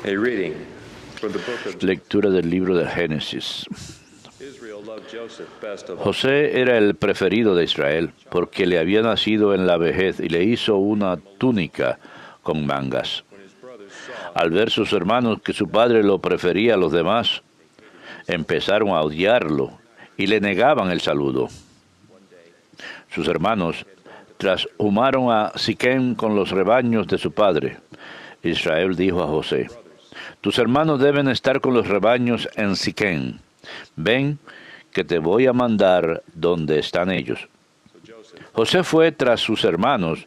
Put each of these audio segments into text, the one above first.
A reading from the book of Lectura del libro de Génesis. Israel loved Joseph best of all. José era el preferido de Israel, porque le había nacido en la vejez y le hizo una túnica con mangas. When his brothers saw Al ver sus hermanos que su padre lo prefería a los demás, empezaron a odiarlo y le negaban el saludo. Sus hermanos trashumaron a Siquem con los rebaños de su padre. Israel dijo a José: tus hermanos deben estar con los rebaños en Siquem. Ven, que te voy a mandar donde están ellos. José fue tras sus hermanos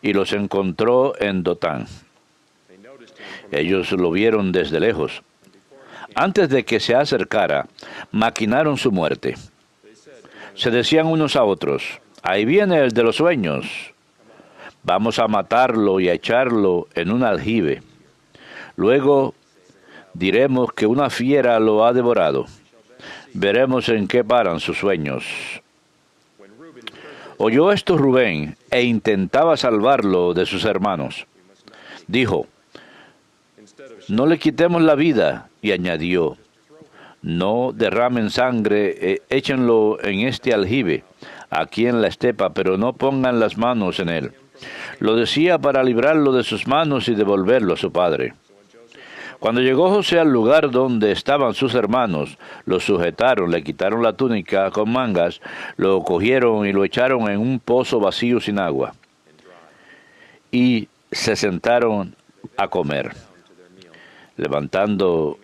y los encontró en Dotán. Ellos lo vieron desde lejos. Antes de que se acercara, maquinaron su muerte. Se decían unos a otros: ahí viene el de los sueños. Vamos a matarlo y a echarlo en un aljibe. Luego diremos que una fiera lo ha devorado. Veremos en qué paran sus sueños. Oyó esto Rubén e intentaba salvarlo de sus hermanos. Dijo: no le quitemos la vida, y añadió: no derramen sangre, échenlo en este aljibe, aquí en la estepa, pero no pongan las manos en él. Lo decía para librarlo de sus manos y devolverlo a su padre. Cuando llegó José al lugar donde estaban sus hermanos, lo sujetaron, le quitaron la túnica con mangas, lo cogieron y lo echaron en un pozo vacío sin agua. Y se sentaron a comer. Levantando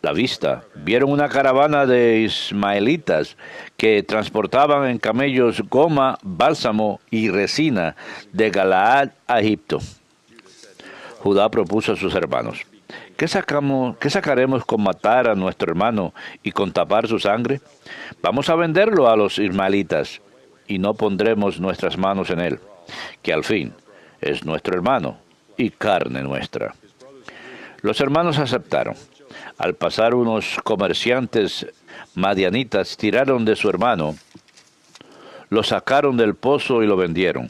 la vista, vieron una caravana de ismaelitas que transportaban en camellos goma, bálsamo y resina de Galaad a Egipto. Judá propuso a sus hermanos: ¿qué sacaremos con matar a nuestro hermano y con tapar su sangre? Vamos a venderlo a los ismaelitas y no pondremos nuestras manos en él, que al fin es nuestro hermano y carne nuestra. Los hermanos aceptaron. Al pasar unos comerciantes madianitas tiraron de su hermano, lo sacaron del pozo y lo vendieron.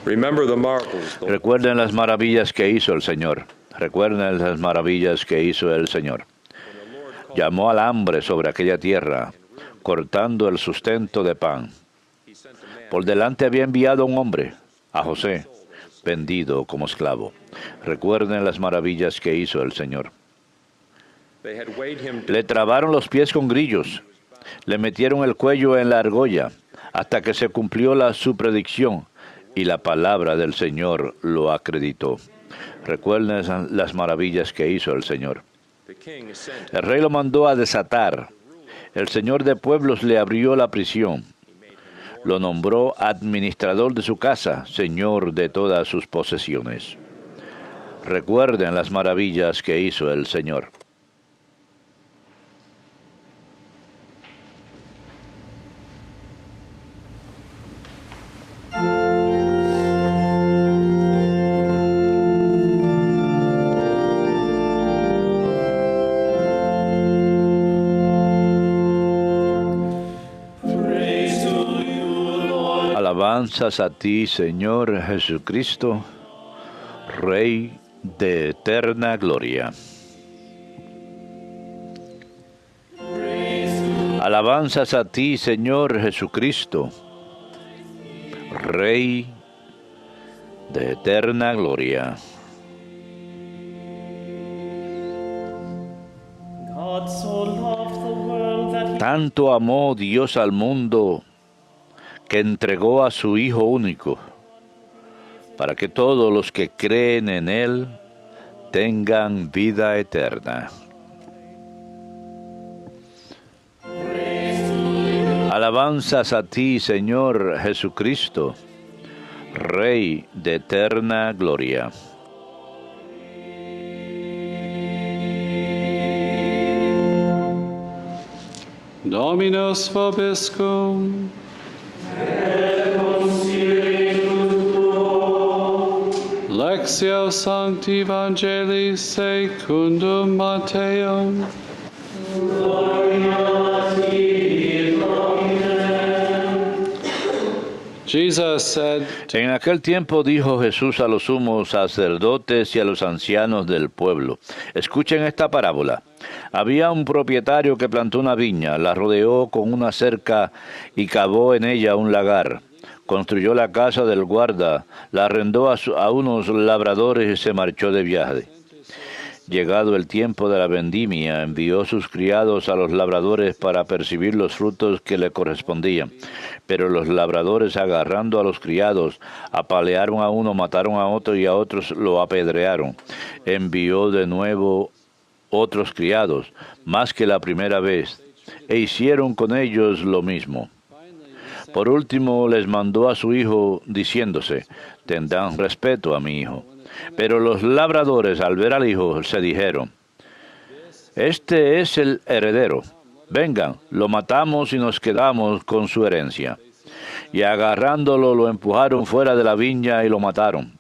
Remember the marvels. Recuerden las maravillas que hizo el Señor. Recuerden las maravillas que hizo el Señor. Llamó al hambre sobre aquella tierra, cortando el sustento de pan. Por delante había enviado a un hombre, a José, vendido como esclavo. Recuerden las maravillas que hizo el Señor. They had weighed him Le trabaron los pies con grillos, le metieron el cuello en la argolla, hasta que se cumplió su predicción, y la palabra del Señor lo acreditó. Recuerden las maravillas que hizo el Señor. the king sent El rey lo mandó a desatar. El Señor de pueblos le abrió la prisión. Lo nombró administrador de su casa, señor de todas sus posesiones. Recuerden las maravillas que hizo el Señor. Alabanzas a ti, Señor Jesucristo, Rey de eterna gloria. Alabanzas a ti, Señor Jesucristo, Rey de eterna gloria. Tanto amó Dios al mundo que entregó a su Hijo único, para que todos los que creen en Él tengan vida eterna. Alabanzas a ti, Señor Jesucristo, Rey de eterna gloria. Dominus vobiscum. Lectio Sancti Evangelii secundum Matteum. Gloria a ti, Jesus said, En aquel tiempo dijo Jesús a los sumos sacerdotes y a los ancianos del pueblo: escuchen esta parábola. Había un propietario que plantó una viña, la rodeó con una cerca y cavó en ella un lagar. Construyó la casa del guarda, la arrendó a unos labradores y se marchó de viaje. Llegado el tiempo de la vendimia, envió sus criados a los labradores para percibir los frutos que le correspondían. Pero los labradores, agarrando a los criados, apalearon a uno, mataron a otro y a otros lo apedrearon. Envió de nuevo otros criados, más que la primera vez, e hicieron con ellos lo mismo. Por último les mandó a su hijo, diciéndose: tendrán respeto a mi hijo. Pero los labradores, al ver al hijo, se dijeron: este es el heredero. Vengan, lo matamos y nos quedamos con su herencia. Y agarrándolo, lo empujaron fuera de la viña y lo mataron.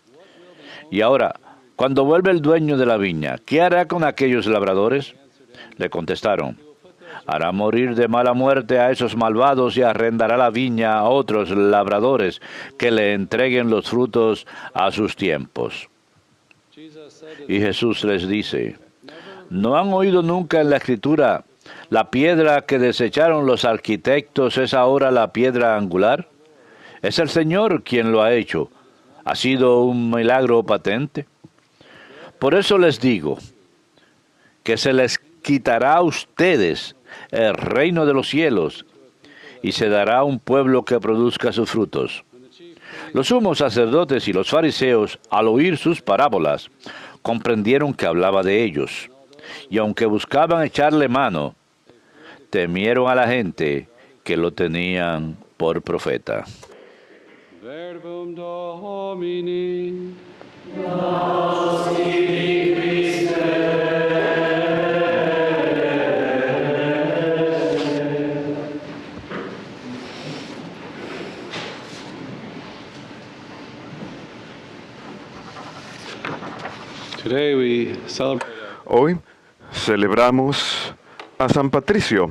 Y ahora, cuando vuelve el dueño de la viña, ¿qué hará con aquellos labradores? Le contestaron: hará morir de mala muerte a esos malvados y arrendará la viña a otros labradores que le entreguen los frutos a sus tiempos. Y Jesús les dice: ¿no han oído nunca en la Escritura: la piedra que desecharon los arquitectos es ahora la piedra angular? Es el Señor quien lo ha hecho. ¿Ha sido un milagro patente? Por eso les digo que se les quitará a ustedes el reino de los cielos y se dará a un pueblo que produzca sus frutos. Los sumos sacerdotes y los fariseos, al oír sus parábolas, comprendieron que hablaba de ellos, y aunque buscaban echarle mano, temieron a la gente que lo tenían por profeta. Verbum Domini. Today we celebrate Hoy celebramos a San Patricio,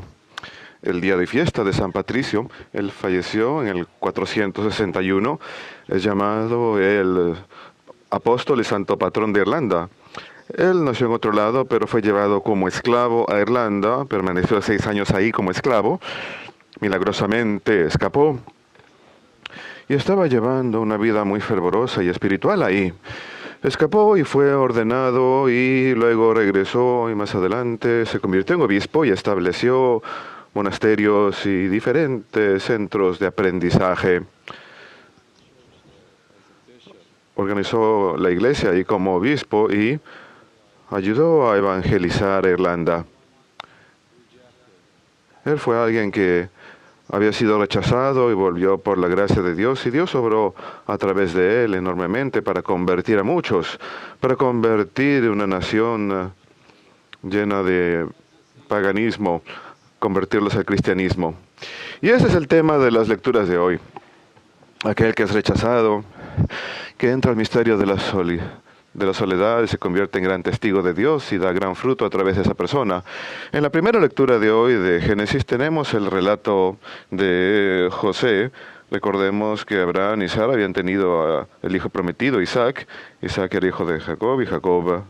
el día de fiesta de San Patricio. Él falleció en el 461, es llamado el apóstol y santo patrón de Irlanda. Él nació en otro lado, pero fue llevado como esclavo a Irlanda, permaneció 6 años ahí como esclavo, milagrosamente escapó y estaba llevando una vida muy fervorosa y espiritual ahí. Escapó y fue ordenado y luego regresó y más adelante se convirtió en obispo y estableció monasterios y diferentes centros de aprendizaje. Organizó la iglesia ahí como obispo y ayudó a evangelizar Irlanda. Él fue alguien que había sido rechazado y volvió por la gracia de Dios, y Dios obró a través de él enormemente para convertir a muchos, para convertir una nación llena de paganismo, convertirlos al cristianismo. Y ese es el tema de las lecturas de hoy. Aquel que es rechazado, que entra al misterio de la soledad y se convierte en gran testigo de Dios y da gran fruto a través de esa persona. En la primera lectura de hoy de Génesis tenemos el relato de José. Recordemos que Abraham y Sara habían tenido el hijo prometido, Isaac. Isaac era hijo de Jacob y Jacob,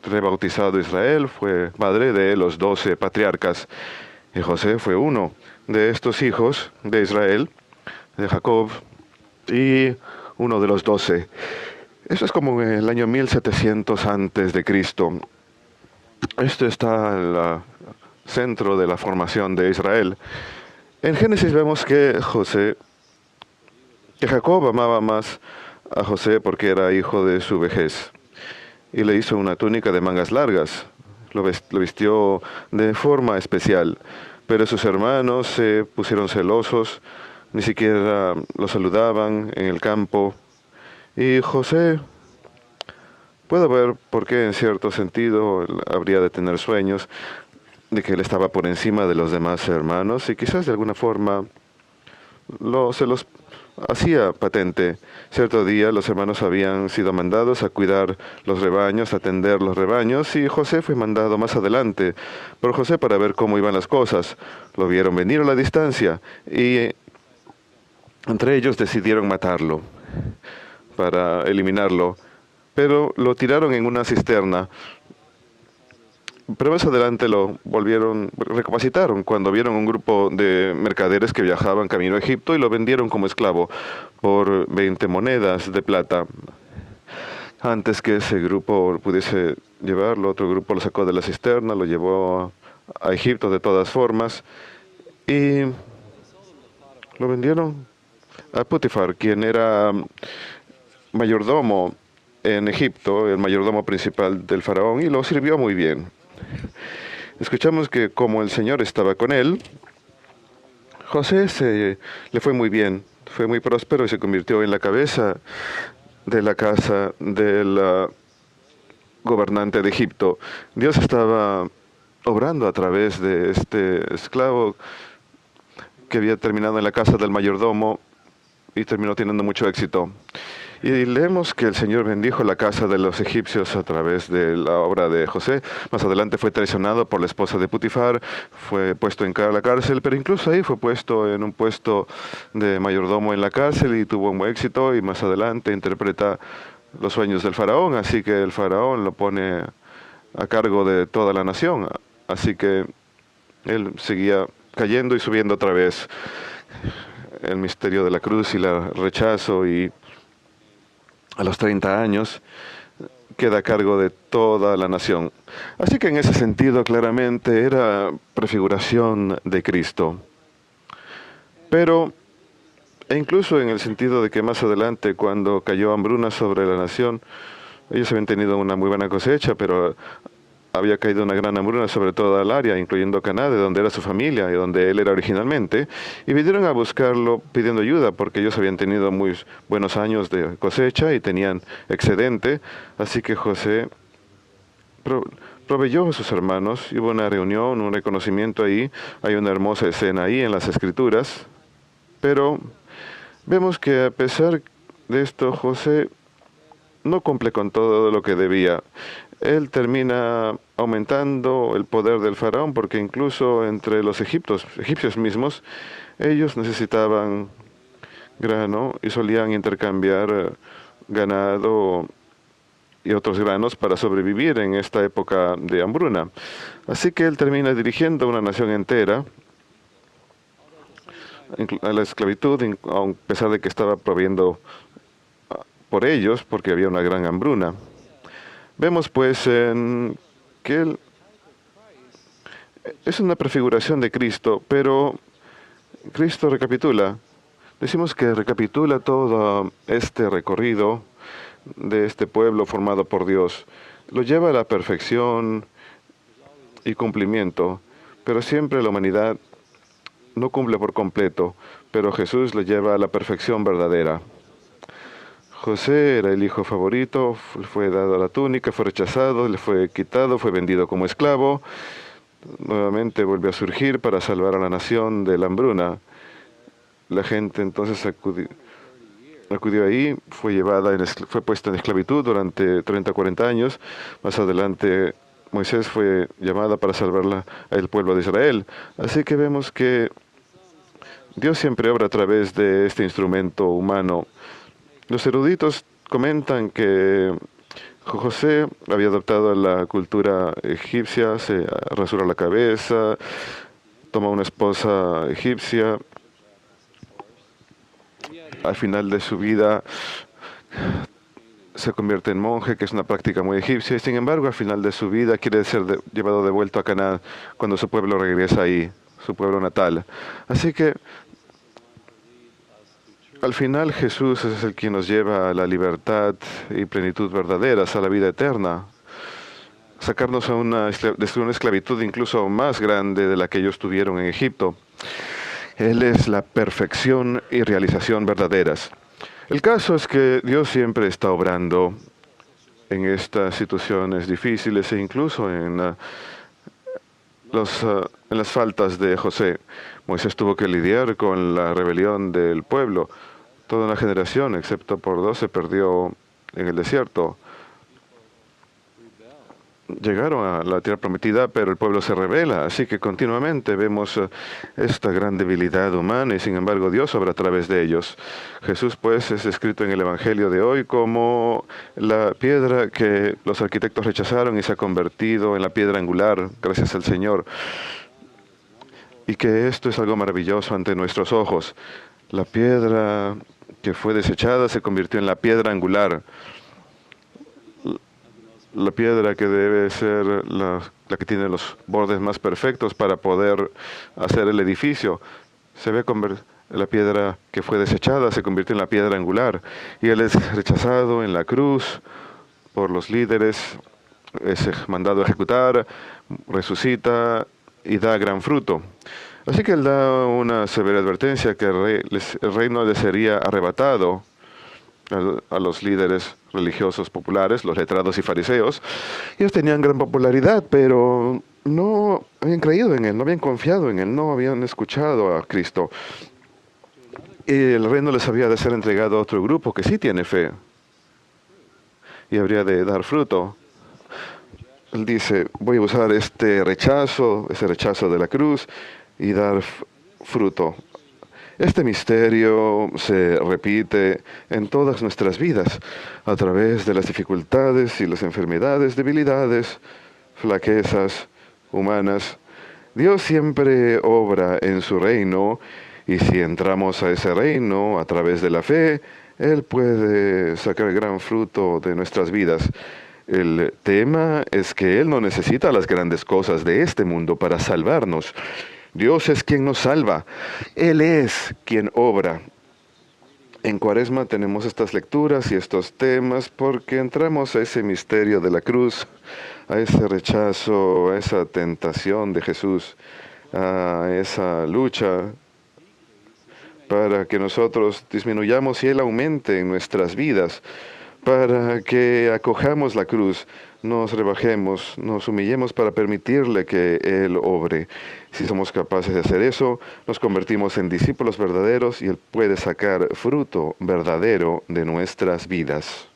rebautizado Israel, fue padre de los 12 patriarcas. Y José fue uno de estos hijos de Israel, de Jacob, y uno de los 12. Eso es como en el año 1700 antes de Cristo. Esto está en el centro de la formación de Israel. En Génesis vemos que Jacob amaba más a José porque era hijo de su vejez. Y le hizo una túnica de mangas largas. Lo vistió de forma especial. Pero sus hermanos se pusieron celosos, ni siquiera lo saludaban en el campo. Y José, puedo ver por qué en cierto sentido él habría de tener sueños de que él estaba por encima de los demás hermanos y quizás de alguna forma se los hacía patente. Cierto día los hermanos habían sido mandados a cuidar los rebaños, a atender los rebaños, y José fue mandado más adelante por José para ver cómo iban las cosas. Lo vieron venir a la distancia y Entre ellos decidieron matarlo para eliminarlo, pero lo tiraron en una cisterna. Pero más adelante lo recapacitaron cuando vieron un grupo de mercaderes que viajaban camino a Egipto y lo vendieron como esclavo por 20 monedas de plata. Antes que ese grupo pudiese llevarlo, otro grupo lo sacó de la cisterna, lo llevó a Egipto de todas formas y lo vendieron a Potifar, quien era mayordomo en Egipto, el mayordomo principal del faraón, y lo sirvió muy bien. Escuchamos que como el Señor estaba con él, le fue muy bien, fue muy próspero y se convirtió en la cabeza de la casa del gobernante de Egipto. Dios estaba obrando a través de este esclavo que había terminado en la casa del mayordomo y terminó teniendo mucho éxito. Y leemos que el Señor bendijo la casa de los egipcios a través de la obra de José. Más adelante fue traicionado por la esposa de Potifar, fue puesto en la cárcel, pero incluso ahí fue puesto en un puesto de mayordomo en la cárcel y tuvo un buen éxito, y más adelante interpreta los sueños del faraón, así que el faraón lo pone a cargo de toda la nación. Así que él seguía cayendo y subiendo otra vez. El misterio de la cruz y el rechazo, y a los 30 años queda a cargo de toda la nación. Así que en ese sentido claramente era prefiguración de Cristo. Pero, e incluso en el sentido de que más adelante, cuando cayó hambruna sobre la nación, ellos habían tenido una muy buena cosecha, pero había caído una gran hambruna sobre toda el área, incluyendo Caná, de donde era su familia y donde él era originalmente, y vinieron a buscarlo pidiendo ayuda, porque ellos habían tenido muy buenos años de cosecha y tenían excedente. Así que José proveyó a sus hermanos, y hubo una reunión, un reconocimiento ahí. Hay una hermosa escena ahí en las Escrituras, pero vemos que a pesar de esto, José no cumple con todo lo que debía. Él termina aumentando el poder del faraón, porque incluso entre los egipcios mismos, ellos necesitaban grano y solían intercambiar ganado y otros granos para sobrevivir en esta época de hambruna. Así que él termina dirigiendo una nación entera a la esclavitud, a pesar de que estaba proviendo por ellos, porque había una gran hambruna. Vemos pues que él es una prefiguración de Cristo, pero Cristo recapitula. Decimos que recapitula todo este recorrido de este pueblo formado por Dios. Lo lleva a la perfección y cumplimiento, pero siempre la humanidad no cumple por completo, pero Jesús lo lleva a la perfección verdadera. José era el hijo favorito, fue dado la túnica, fue rechazado, le fue quitado, fue vendido como esclavo. Nuevamente volvió a surgir para salvar a la nación de la hambruna. La gente entonces acudió ahí, fue puesta en esclavitud durante 30 o 40 años. Más adelante Moisés fue llamada para salvar al pueblo de Israel. Así que vemos que Dios siempre obra a través de este instrumento humano. Los eruditos comentan que José había adoptado la cultura egipcia, se rasura la cabeza, toma una esposa egipcia. Al final de su vida se convierte en monje, que es una práctica muy egipcia, y sin embargo al final de su vida quiere ser llevado de vuelta a Canaán cuando su pueblo regresa ahí, su pueblo natal. Así que al final Jesús es el quien nos lleva a la libertad y plenitud verdaderas, a la vida eterna. Sacarnos de una esclavitud incluso más grande de la que ellos tuvieron en Egipto. Él es la perfección y realización verdaderas. El caso es que Dios siempre está obrando en estas situaciones difíciles, e incluso en las faltas de José. Moisés tuvo que lidiar con la rebelión del pueblo. Toda una generación, excepto por 2, se perdió en el desierto. llegaron a la tierra prometida, pero el pueblo se rebela. Así que continuamente vemos esta gran debilidad humana y sin embargo Dios obra a través de ellos. Jesús pues es descrito en el Evangelio de hoy como la piedra que los arquitectos rechazaron y se ha convertido en la piedra angular, gracias al Señor. Y que esto es algo maravilloso ante nuestros ojos. La piedra que fue desechada se convirtió en la piedra angular. La piedra que debe ser la que tiene los bordes más perfectos para poder hacer el edificio. La piedra que fue desechada se convirtió en la piedra angular. Y él es rechazado en la cruz por los líderes, es mandado a ejecutar, resucita y da gran fruto. Así que él da una severa advertencia que el reino le sería arrebatado a los líderes religiosos populares, los letrados y fariseos. Ellos tenían gran popularidad, pero no habían creído en él, no habían confiado en él, no habían escuchado a Cristo. Y el reino les había de ser entregado a otro grupo que sí tiene fe y habría de dar fruto. Él dice, voy a usar ese rechazo de la cruz y dar fruto. Este misterio se repite en todas nuestras vidas, a través de las dificultades y las enfermedades, debilidades, flaquezas humanas. Dios siempre obra en su reino, y si entramos a ese reino a través de la fe, Él puede sacar gran fruto de nuestras vidas. El tema es que Él no necesita las grandes cosas de este mundo para salvarnos. Dios es quien nos salva. Él es quien obra. En Cuaresma tenemos estas lecturas y estos temas porque entramos a ese misterio de la cruz, a ese rechazo, a esa tentación de Jesús, a esa lucha para que nosotros disminuyamos y Él aumente en nuestras vidas, para que acojamos la cruz, nos rebajemos, nos humillemos para permitirle que Él obre. Si somos capaces de hacer eso, nos convertimos en discípulos verdaderos y Él puede sacar fruto verdadero de nuestras vidas.